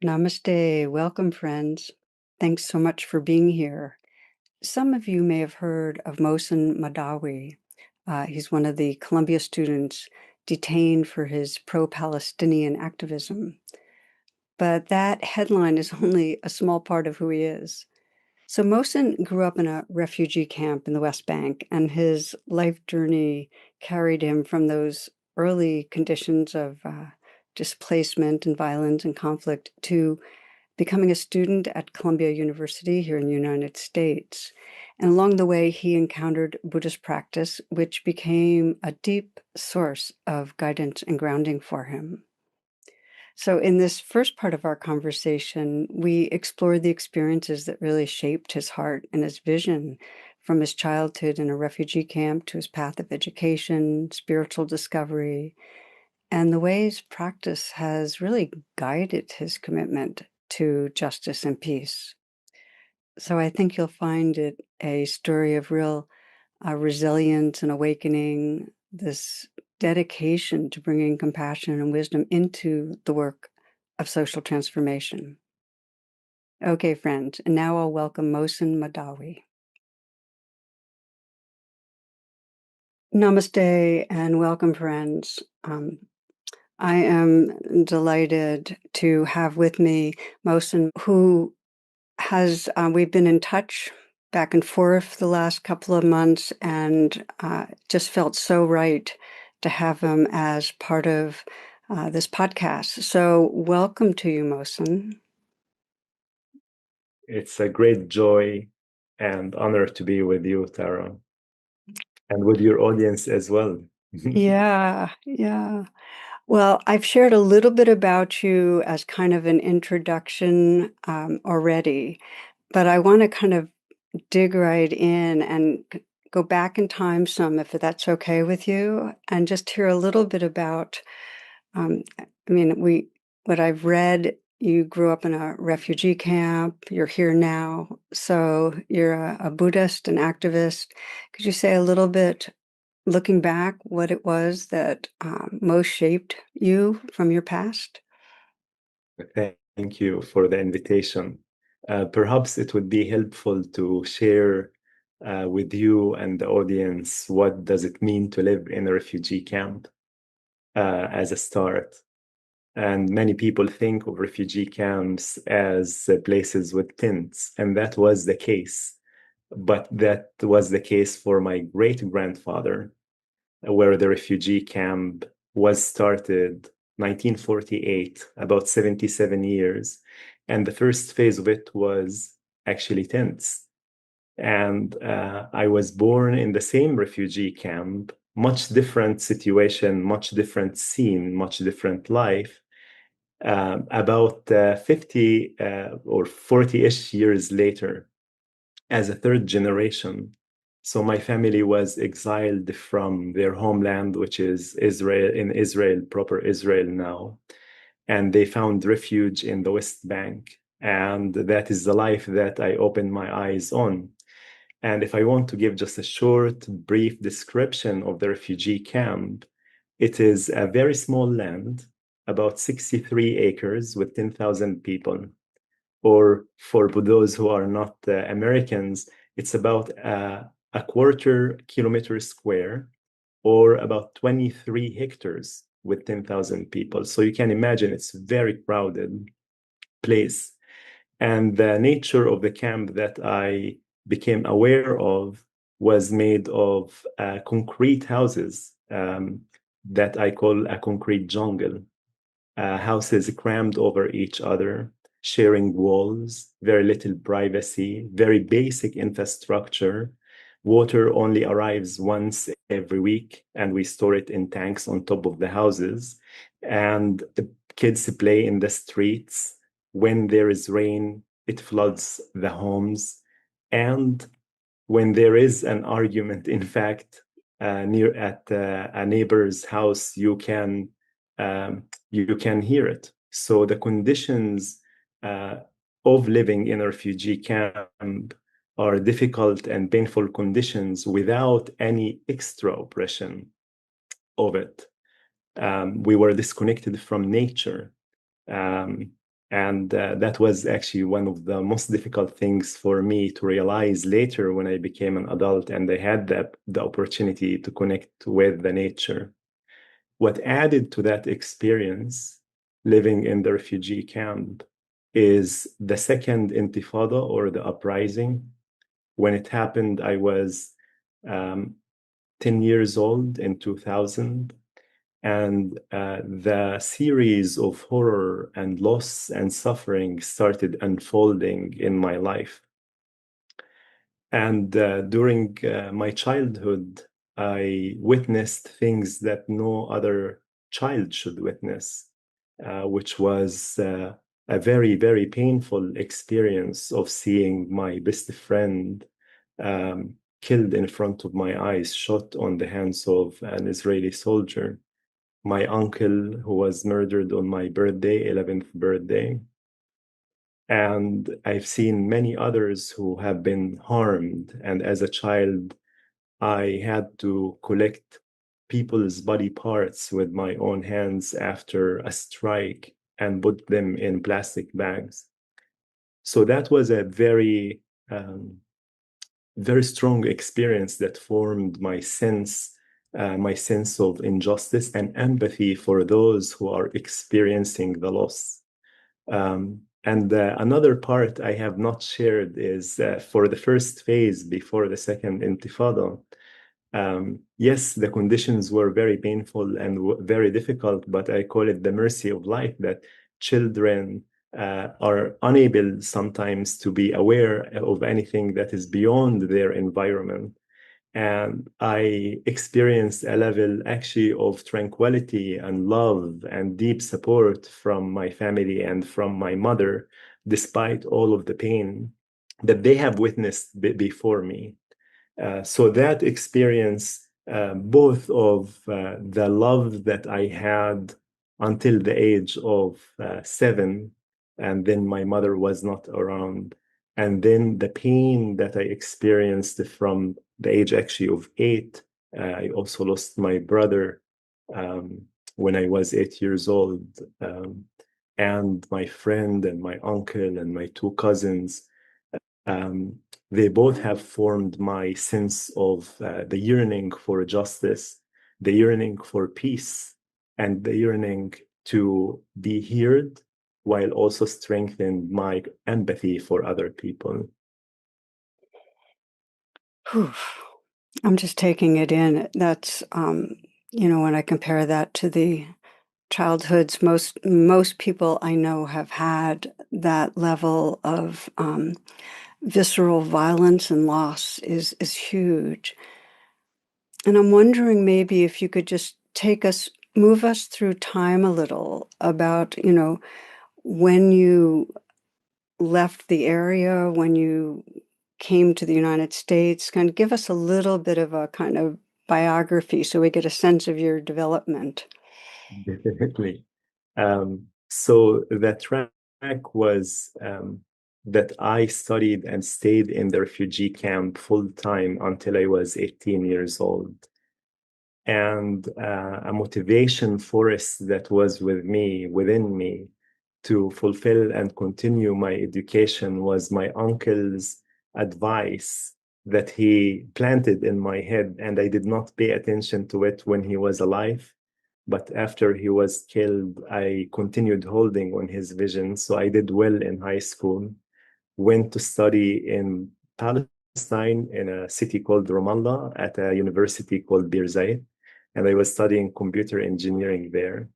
Namaste. Welcome, friends. Thanks so much for being here. Some of you may have heard of Mohsen Mahdawi. He's one of the Columbia students detained for his pro-Palestinian activism. But that headline is only a small part of who he is. So Mohsen grew up in a refugee camp in the West Bank, and his life journey carried him from those early conditions of displacement and violence and conflict to becoming a student at Columbia University here in the United States. And along the way, he encountered Buddhist practice, which became a deep source of guidance and grounding for him. So in this first part of our conversation, we explored the experiences that really shaped his heart and his vision, from his childhood in a refugee camp to his path of education, spiritual discovery, and the ways practice has really guided his commitment to justice and peace. So I think you'll find it a story of real resilience and awakening, this dedication to bringing compassion and wisdom into the work of social transformation. Okay, friends, and now I'll welcome Mohsen Mahdawi. Namaste and welcome, friends. I am delighted to have with me Mohsen, who has, we've been in touch back and forth the last couple of months, and just felt so right to have him as part of this podcast. So welcome to you, Mohsen. It's a great joy and honor to be with you, Tara, and with your audience as well. Yeah. Well, I've shared a little bit about you as kind of an introduction already, but I want to kind of dig right in and go back in time some, if that's okay with you, and just hear a little bit about, what I've read, you grew up in a refugee camp, you're here now, so you're a Buddhist, an activist. Could you say a little bit, looking back, what it was that most shaped you from your past? Thank you for the invitation. Perhaps it would be helpful to share with you and the audience what does it mean to live in a refugee camp as a start. And many people think of refugee camps as places with tents, and that was the case. But that was the case for my great-grandfather, where the refugee camp was started 1948, about 77 years. And the first phase of it was actually tents. And I was born in the same refugee camp, much different situation, much different scene, much different life. About 50 or 40-ish years later, as a third generation. So my family was exiled from their homeland, which is Israel, in Israel, proper Israel now. And they found refuge in the West Bank. And that is the life that I opened my eyes on. And if I want to give just a short, brief description of the refugee camp, it is a very small land, about 63 acres with 10,000 people. Or for those who are not Americans, it's about a quarter kilometer square, or about 23 hectares with 10,000 people. So you can imagine it's a very crowded place. And the nature of the camp that I became aware of was made of concrete houses that I call a concrete jungle. Houses crammed over each other, sharing walls, very little privacy, very basic infrastructure. Water only arrives once every week, and we store it in tanks on top of the houses. And the kids play in the streets. When there is rain, it floods the homes. And when there is an argument, in fact, near at a neighbor's house, you can hear it. So the conditions of living in a refugee camp are difficult and painful conditions without any extra oppression of it. We were disconnected from nature. And that was actually one of the most difficult things for me to realize later when I became an adult and I had the opportunity to connect with the nature. What added to that experience, living in the refugee camp, is the second intifada or the uprising. When it happened, I was um, 10 years old in 2000. And the series of horror and loss and suffering started unfolding in my life. And during my childhood, I witnessed things that no other child should witness, which was a very, very painful experience of seeing my best friend killed in front of my eyes, shot on the hands of an Israeli soldier. My uncle who was murdered on my birthday, 11th birthday. And I've seen many others who have been harmed. And as a child, I had to collect people's body parts with my own hands after a strike and put them in plastic bags. So that was a um, very strong experience that formed my sense of injustice and empathy for those who are experiencing the loss. And another part I have not shared is for the first phase before the second intifada. Yes, the conditions were very painful and very difficult, but I call it the mercy of life that children are unable sometimes to be aware of anything that is beyond their environment. And I experienced a level actually of tranquility and love and deep support from my family and from my mother, despite all of the pain that they have witnessed before me. So that experience, both of the love that I had until the age of 7, and then my mother was not around, and then the pain that I experienced from the age actually of 8. I also lost my brother when I was 8 years old, and my friend and my uncle and my two cousins. Um, they both have formed my sense of the yearning for justice, the yearning for peace, and the yearning to be heard, while also strengthen my empathy for other people. Whew. I'm just taking it in. That's, when I compare that to the childhoods, most people I know have had that level of visceral violence and loss is huge. And I'm wondering maybe if you could just move us through time a little about, when you left the area, when you came to the United States, kind of give us a little bit of a kind of biography so we get a sense of your development. Definitely. So the track was that I studied and stayed in the refugee camp full time until I was 18 years old. And a motivation force that was within me, to fulfill and continue my education was my uncle's advice that he planted in my head, and I did not pay attention to it when he was alive. But after he was killed, I continued holding on his vision. So I did well in high school, went to study in Palestine in a city called Ramallah at a university called Birzeit, and I was studying computer engineering there.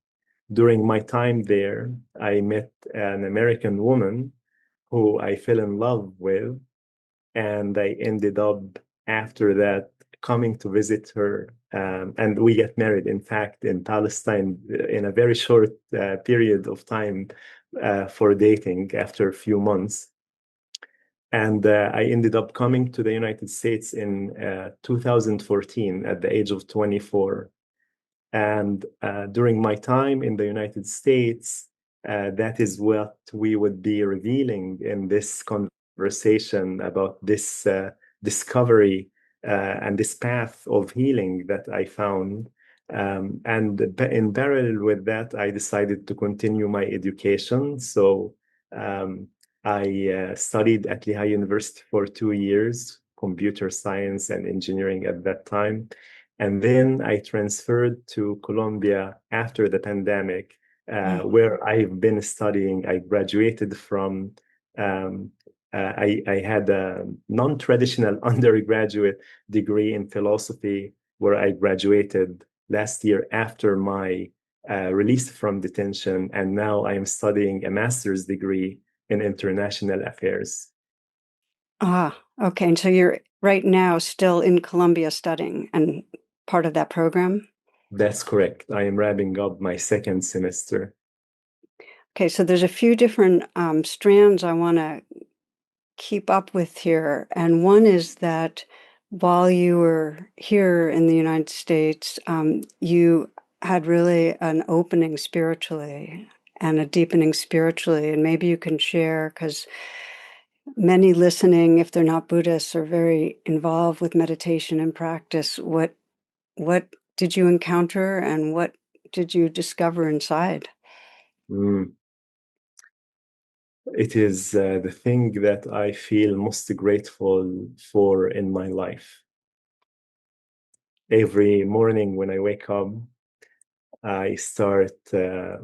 During my time there, I met an American woman who I fell in love with, and I ended up after that coming to visit her. And we get married, in fact, in Palestine in a very short period of time for dating after a few months. And I ended up coming to the United States in 2014 at the age of 24. And during my time in the United States, that is what we would be revealing in this conversation about this discovery and this path of healing that I found. And in parallel with that, I decided to continue my education. So Um, I studied at Lehigh University for 2 years, computer science and engineering at that time. And then I transferred to Colombia after the pandemic, Mm. where I've been studying. I graduated from, um, I had a non-traditional undergraduate degree in philosophy, where I graduated last year after my released from detention, and now I am studying a master's degree in international affairs. Ah, okay. And so you're right now still in Colombia studying and part of that program? That's correct. I am wrapping up my second semester. Okay, so there's a few different strands I want to keep up with here. And one is that while you were here in the United States, you had really an opening spiritually and a deepening spiritually. And maybe you can share, because many listening, if they're not Buddhists, are very involved with meditation and practice. What did you encounter and what did you discover inside? Mm. It is the thing that I feel most grateful for in my life. Every morning when I wake up, I start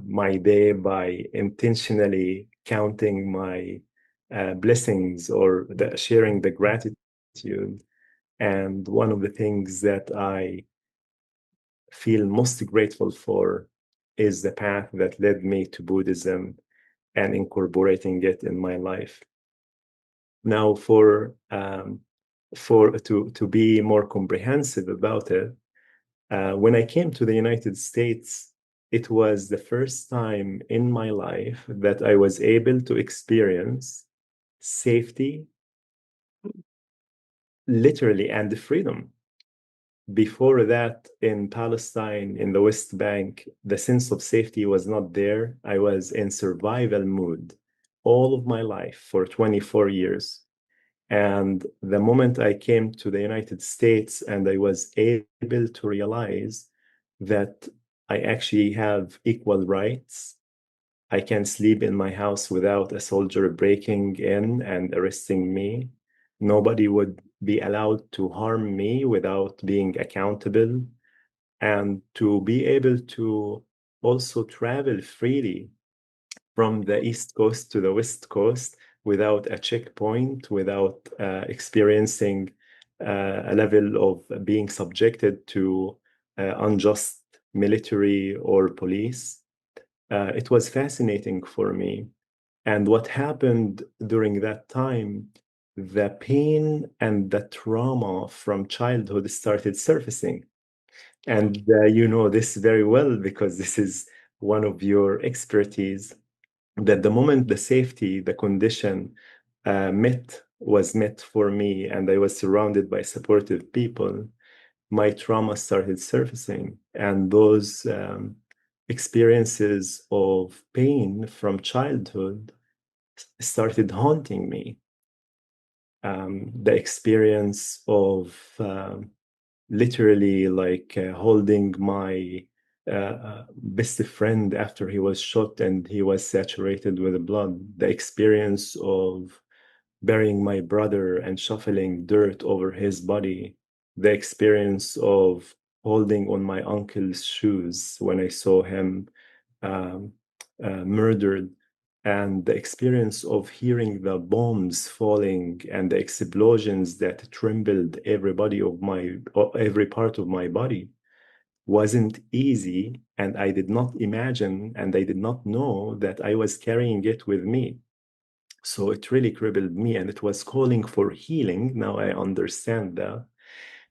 my day by intentionally counting my blessings or sharing the gratitude. And one of the things that I feel most grateful for is the path that led me to Buddhism and incorporating it in my life. Now, to be more comprehensive about it, when I came to the United States, it was the first time in my life that I was able to experience safety, literally, and freedom. Before that, in Palestine, in the West Bank, the sense of safety was not there. I was in survival mood all of my life for 24 years. And the moment I came to the United States and I was able to realize that I actually have equal rights, I can sleep in my house without a soldier breaking in and arresting me. Nobody would be allowed to harm me without being accountable, and to be able to also travel freely from the East Coast to the West Coast without a checkpoint, without experiencing a level of being subjected to unjust military or police. It was fascinating for me. And what happened during that time, the pain and the trauma from childhood started surfacing. And you know this very well because this is one of your expertise, that the moment the safety, the condition was met for me, and I was surrounded by supportive people, my trauma started surfacing. And those experiences of pain from childhood started haunting me. The experience of literally like holding my best friend after he was shot and he was saturated with blood, the experience of burying my brother and shuffling dirt over his body, the experience of holding on my uncle's shoes when I saw him um, murdered, and the experience of hearing the bombs falling and the explosions that trembled every part of my body wasn't easy. And I did not imagine and I did not know that I was carrying it with me. So it really crippled me and it was calling for healing. Now I understand that.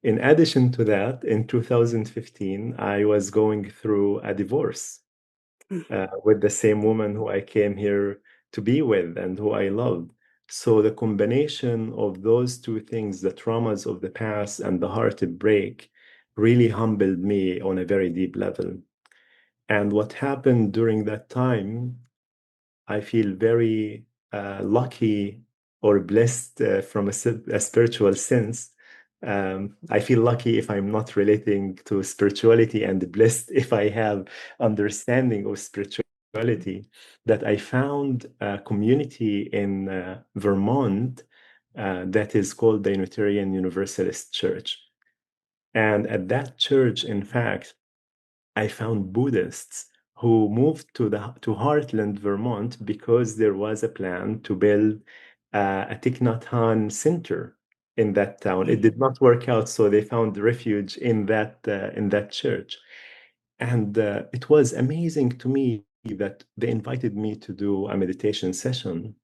In addition to that, in 2015, I was going through a divorce Mm. with the same woman who I came here to be with and who I loved. So the combination of those two things, the traumas of the past and the heartbreak, really humbled me on a very deep level. And what happened during that time, I feel very lucky or blessed from a spiritual sense. I feel lucky if I'm not relating to spirituality, and blessed if I have understanding of spirituality. spirituality that I found a community in Vermont that is called the Unitarian Universalist Church. And at that church, in fact, I found Buddhists who moved to Heartland, Vermont, because there was a plan to build a Thich Nhat Hanh center in that town. It did not work out, so they found refuge in that church. And it was amazing to me that they invited me to do a meditation session,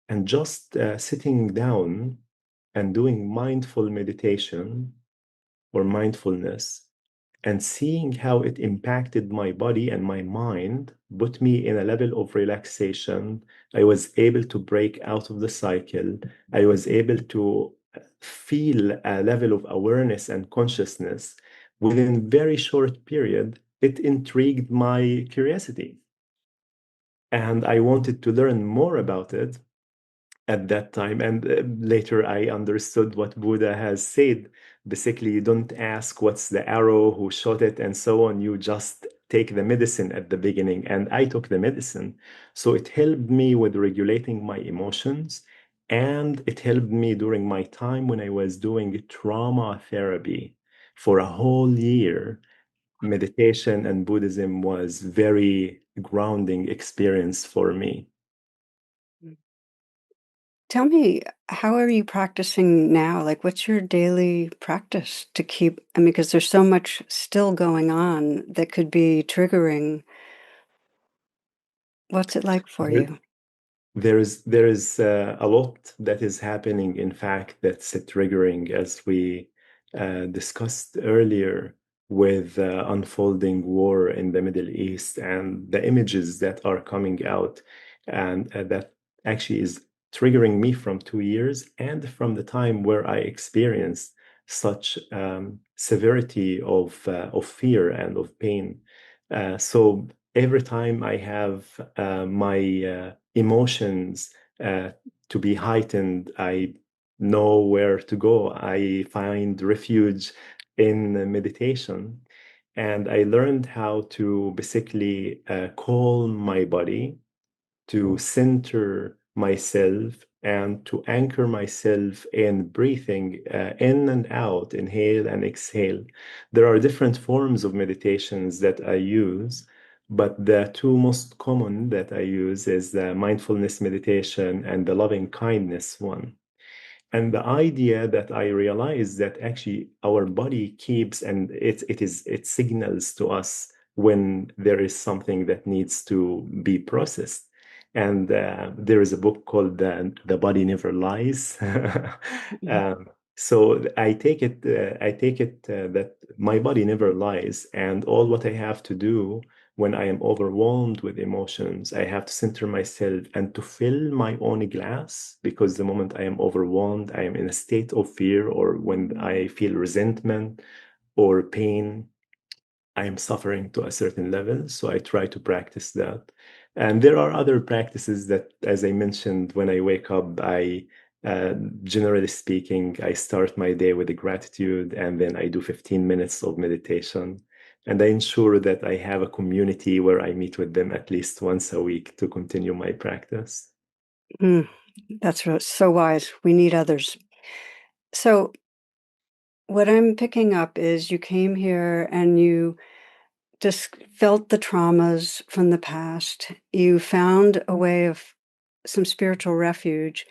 and just sitting down and doing mindful meditation or mindfulness and seeing how it impacted my body and my mind put me in a level of relaxation. I was able to break out of the cycle. I was able to feel a level of awareness and consciousness within very short period. It intrigued my curiosity, and I wanted to learn more about it at that time. And later I understood what Buddha has said. Basically, you don't ask what's the arrow, who shot it, and so on. You just take the medicine at the beginning. And I took the medicine. So it helped me with regulating my emotions. And it helped me during my time when I was doing trauma therapy for a whole year. Meditation and Buddhism was very grounding experience for me. Tell me, how are you practicing now? Like, what's your daily practice to keep? I mean, because there's so much still going on that could be triggering. What's it like for you? There is a lot that is happening, in fact, that's triggering, as we discussed earlier, with unfolding war in the Middle East and the images that are coming out, and that actually is triggering me from 2 years and from the time where I experienced such severity of fear and of pain. So every time I have my emotions to be heightened, I know where to go. I find refuge in meditation. And I learned how to basically calm my body, to center myself, and to anchor myself in breathing in and out, inhale and exhale. There are different forms of meditations that I use, but the two most common that I use is the mindfulness meditation and the loving kindness one. And the idea that I realized that actually our body keeps, and it signals to us when there is something that needs to be processed. And there is a book called The Body Never Lies. Mhm. um, so I take it that my body never lies, and all what I have to do when I am overwhelmed with emotions, I have to center myself and to fill my own glass, because the moment I am overwhelmed, I am in a state of fear, or when I feel resentment or pain, I am suffering to a certain level. So I try to practice that. And there are other practices that, as I mentioned, when I wake up, uh, generally speaking, I start my day with a gratitude, and then I do 15 minutes of meditation. And I ensure that I have a community where I meet with them at least once a week to continue my practice. Mm, so wise. We need others. So, what I'm picking up is you came here and you just felt the traumas from the past. You found a way of some spiritual refuge.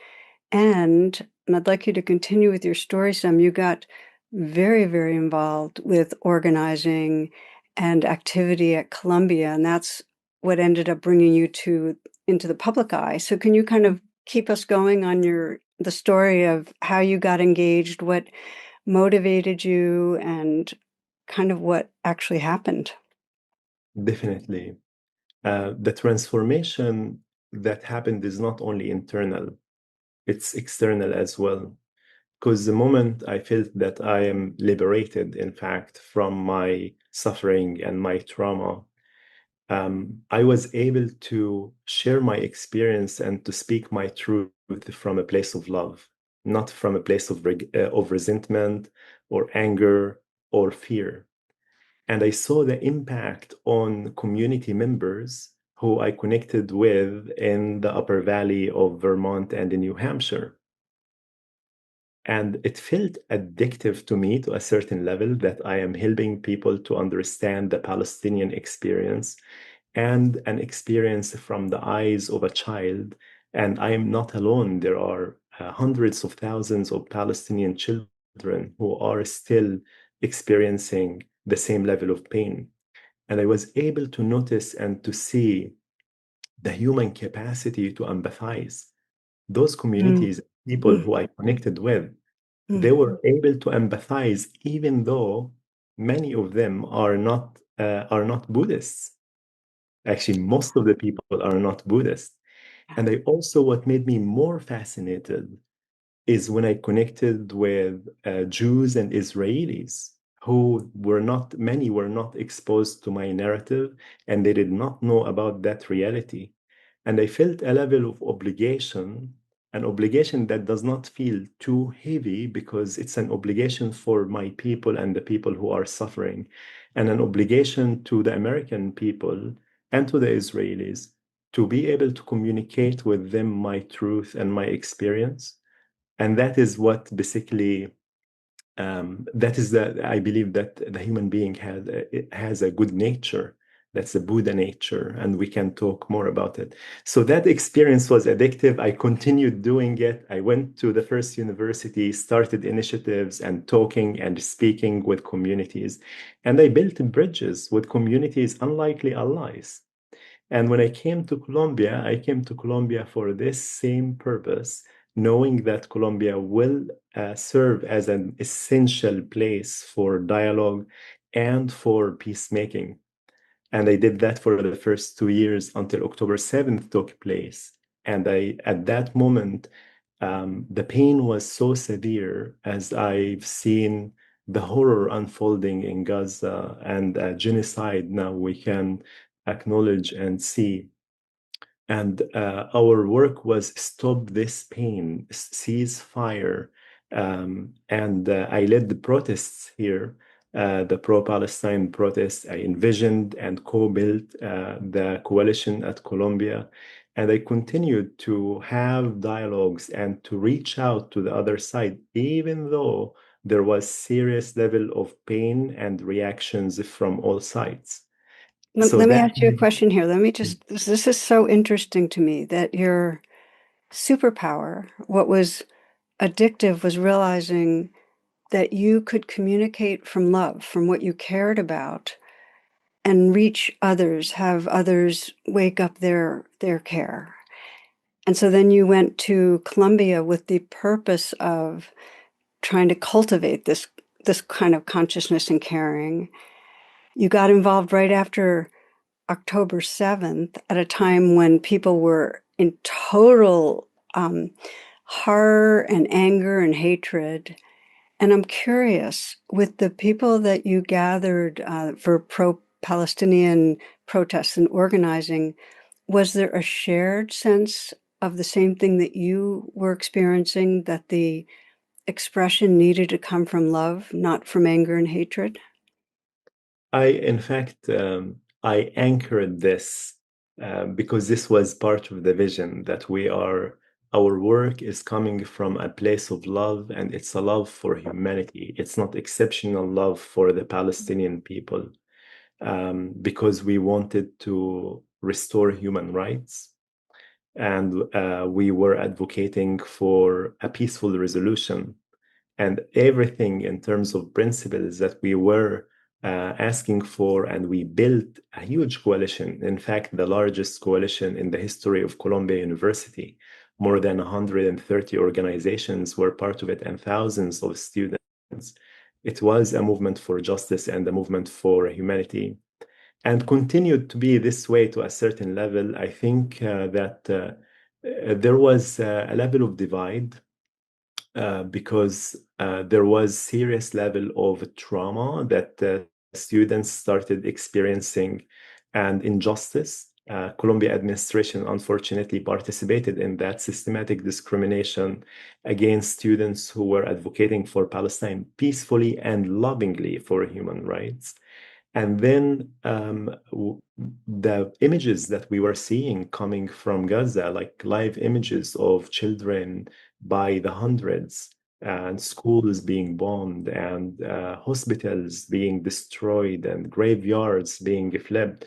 And I'd like you to continue with your story some. You got very, very involved with organizing and activity at Columbia, and that's what ended up bringing you into the public eye. So can you kind of keep us going on the story of how you got engaged, what motivated you, and kind of what actually happened? Definitely. The transformation that happened is not only internal, it's external as well. Because the moment I felt that I am liberated, in fact, from my suffering and my trauma, I was able to share my experience and to speak my truth from a place of love, not from a place of resentment or anger or fear. And I saw the impact on community members who I connected with in the upper valley of Vermont and in New Hampshire. And it felt addictive to me to a certain level that I am helping people to understand the Palestinian experience and an experience from the eyes of a child. And I am not alone. There are hundreds of thousands of Palestinian children who are still experiencing the same level of pain. And I was able to notice and to see the human capacity to empathize. Those Mm, communities, people mm, who I connected with, they mm. were able to empathize, even though many of them are not Buddhists. Actually, most of the people are not Buddhist. And I also, what made me more fascinated is when I connected with Jews and Israelis who were not, many were not exposed to my narrative and they did not know about that reality. And I felt a level of obligation, an obligation that does not feel too heavy because it's an obligation for my people and the people who are suffering, and an obligation to the American people and to the Israelis to be able to communicate with them my truth and my experience. And that is what basically that is the I believe that the human being has a good nature. That's a Buddha nature, and we can talk more about it. So that experience was addictive. I continued doing it. I went to the first university, started initiatives and talking and speaking with communities, and I built bridges with communities unlikely allies. And when I came to Colombia for this same purpose, knowing that Colombia will serve as an essential place for dialogue and for peacemaking. And I did that for the first 2 years until October 7th took place. And at that moment, the pain was so severe as I've seen the horror unfolding in Gaza and genocide now we can acknowledge and see. And our work was stop this pain, cease fire. And I led the protests here, the pro-Palestine protests. I envisioned and co-built the coalition at Colombia. And I continued to have dialogues and to reach out to the other side, even though there was serious level of pain and reactions from all sides. So Let me that ask you a question here. Let me just, this is so interesting to me that your superpower, what was addictive, was realizing that you could communicate from love, from what you cared about, and reach others, have others wake up their care. And so then you went to Colombia with the purpose of trying to cultivate this kind of consciousness and caring. You got involved right after October 7th at a time when people were in total horror and anger and hatred. And I'm curious, with the people that you gathered for pro-Palestinian protests and organizing, was there a shared sense of the same thing that you were experiencing, that the expression needed to come from love, not from anger and hatred? in fact, I anchored this because this was part of the vision that our work is coming from a place of love, and it's a love for humanity. It's not exceptional love for the Palestinian people, because we wanted to restore human rights. And we were advocating for a peaceful resolution, and everything in terms of principles that we were asking for, and we built a huge coalition. In fact, the largest coalition in the history of Columbia University. More than 130 organizations were part of it, and thousands of students. It was a movement for justice and a movement for humanity, and continued to be this way to a certain level. I think that there was a level of divide because there was serious level of trauma that students started experiencing, and injustice. Colombia administration unfortunately participated in that systematic discrimination against students who were advocating for Palestine peacefully and lovingly for human rights. And then the images that we were seeing coming from Gaza, like live images of children by the hundreds, and schools being bombed, and hospitals being destroyed, and graveyards being flipped,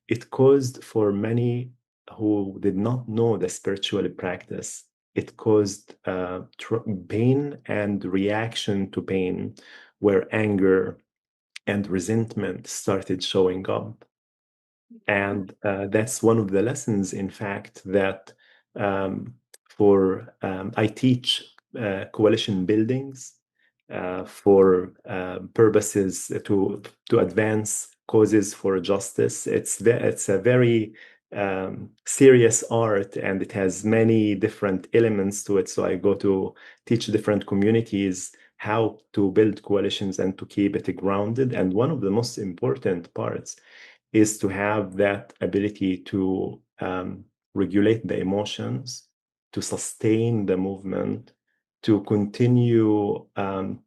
it caused for many who did not know the spiritual practice, it caused pain and reaction to pain, where anger and resentment started showing up. And that's one of the lessons, in fact, that I teach coalition buildings for purposes to advance causes for justice. It's a very serious art, and it has many different elements to it. So I go to teach different communities how to build coalitions and to keep it grounded. And one of the most important parts is to have that ability to regulate the emotions, to sustain the movement, to continue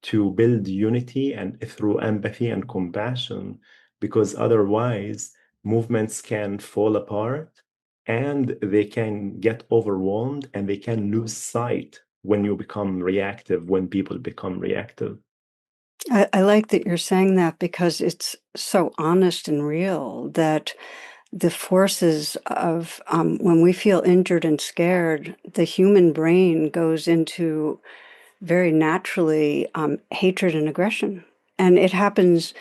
to build unity and through empathy and compassion, because otherwise movements can fall apart and they can get overwhelmed and they can lose sight when you become reactive, when people become reactive. I like that you're saying that because it's so honest and real that the forces of when we feel injured and scared, the human brain goes into very naturally hatred and aggression. And it happens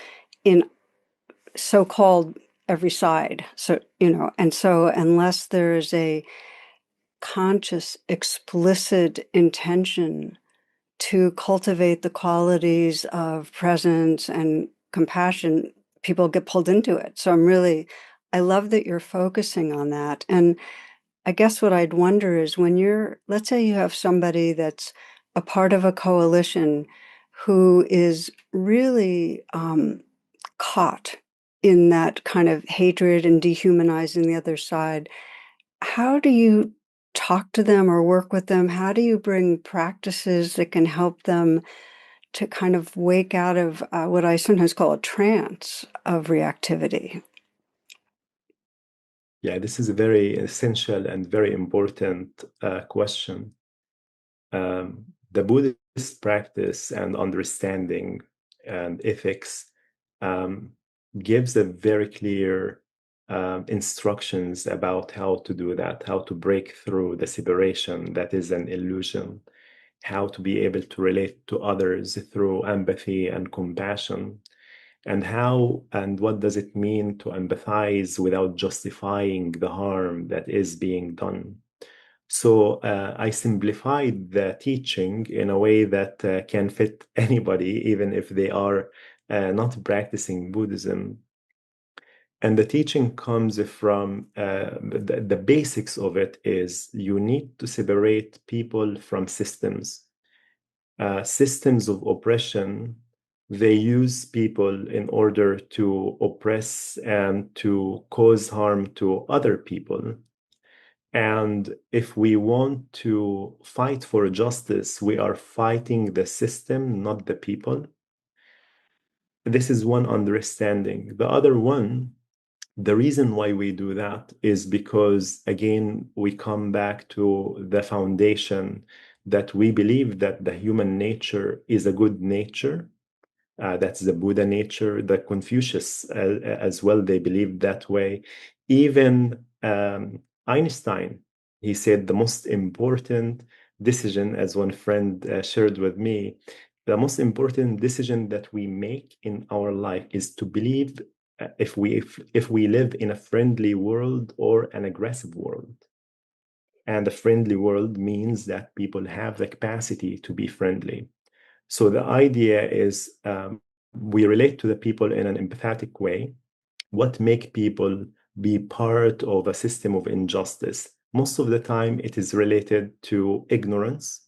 in so-called every side. So, and so unless there's a conscious, explicit intention to cultivate the qualities of presence and compassion, people get pulled into it. So I love that you're focusing on that. And I guess what I'd wonder is let's say you have somebody that's a part of a coalition who is really caught in that kind of hatred and dehumanizing the other side. How do you talk to them or work with them? How do you bring practices that can help them to kind of wake out of what I sometimes call a trance of reactivity? Yeah, this is a very essential and very important question. The Buddhist practice and understanding and ethics um, gives a very clear instructions about how to do that, how to break through the separation that is an illusion, how to be able to relate to others through empathy and compassion, and how and what does it mean to empathize without justifying the harm that is being done. So I simplified the teaching in a way that can fit anybody, even if they are not practicing Buddhism. And the teaching comes from the basics of it is you need to separate people from systems. Systems of oppression, they use people in order to oppress and to cause harm to other people. And if we want to fight for justice, we are fighting the system, not the people. This is one understanding. The other one, the reason why we do that is because, again, we come back to the foundation that we believe that the human nature is a good nature. That's the Buddha nature, the Confucius as well, they believe that way. Even Einstein, he said the most important decision, as one friend shared with me, the most important decision that we make in our life is to believe if we live in a friendly world or an aggressive world. And a friendly world means that people have the capacity to be friendly. So the idea is we relate to the people in an empathetic way. What make people be part of a system of injustice? Most of the time, it is related to ignorance,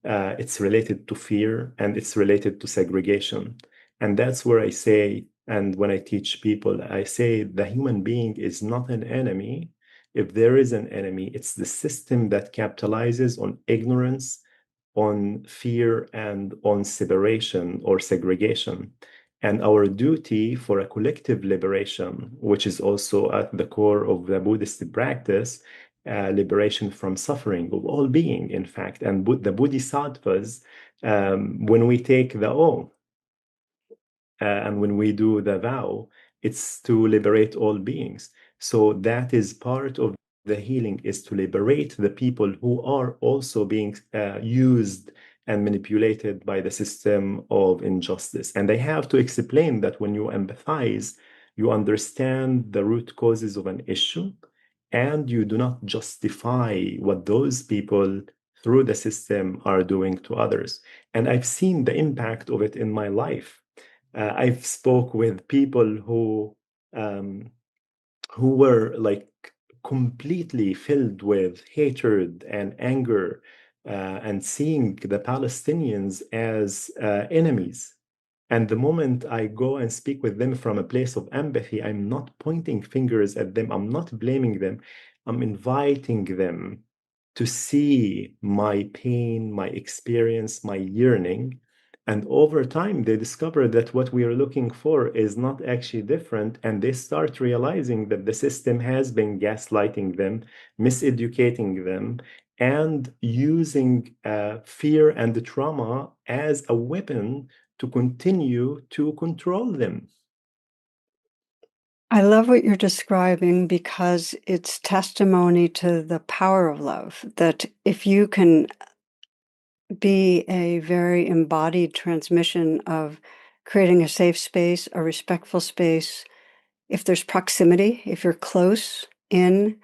it's related to fear, and it's related to segregation. And that's where I say, and when I teach people, I say the human being is not an enemy. If there is an enemy, it's the system that capitalizes on ignorance, on fear, and on separation or segregation. and our duty for a collective liberation, which is also at the core of the Buddhist practice, liberation from suffering of all being, in fact. And the Bodhisattvas, when we take the oath and when we do the vow, it's to liberate all beings. So that is part of the healing, is to liberate the people who are also being used and manipulated by the system of injustice. And I have to explain that when you empathize, you understand the root causes of an issue, and you do not justify what those people through the system are doing to others. And I've seen the impact of it in my life. I've spoke with people um, who were like completely filled with hatred and anger, and seeing the Palestinians as enemies. And the moment I go and speak with them from a place of empathy, I'm not pointing fingers at them, I'm not blaming them, I'm inviting them to see my pain, my experience, my yearning. And over time, they discover that what we are looking for is not actually different. And they start realizing that the system has been gaslighting them, miseducating them, and using fear and the trauma as a weapon to continue to control them. I love what you're describing because it's testimony to the power of love, that if you can be a very embodied transmission of creating a safe space, a respectful space, if there's proximity, if you're close in,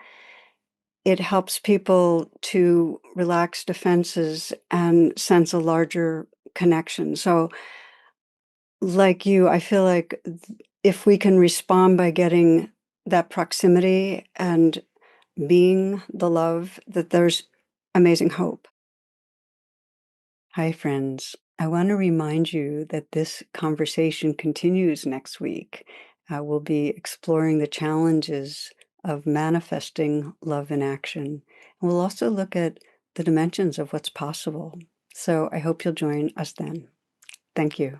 it helps people to relax defenses and sense a larger connection. So, like you, I feel like if we can respond by getting that proximity and being the love, that there's amazing hope. Hi, friends. I want to remind you that this conversation continues next week. We'll be exploring the challenges of manifesting love in action. And we'll also look at the dimensions of what's possible. So I hope you'll join us then. Thank you.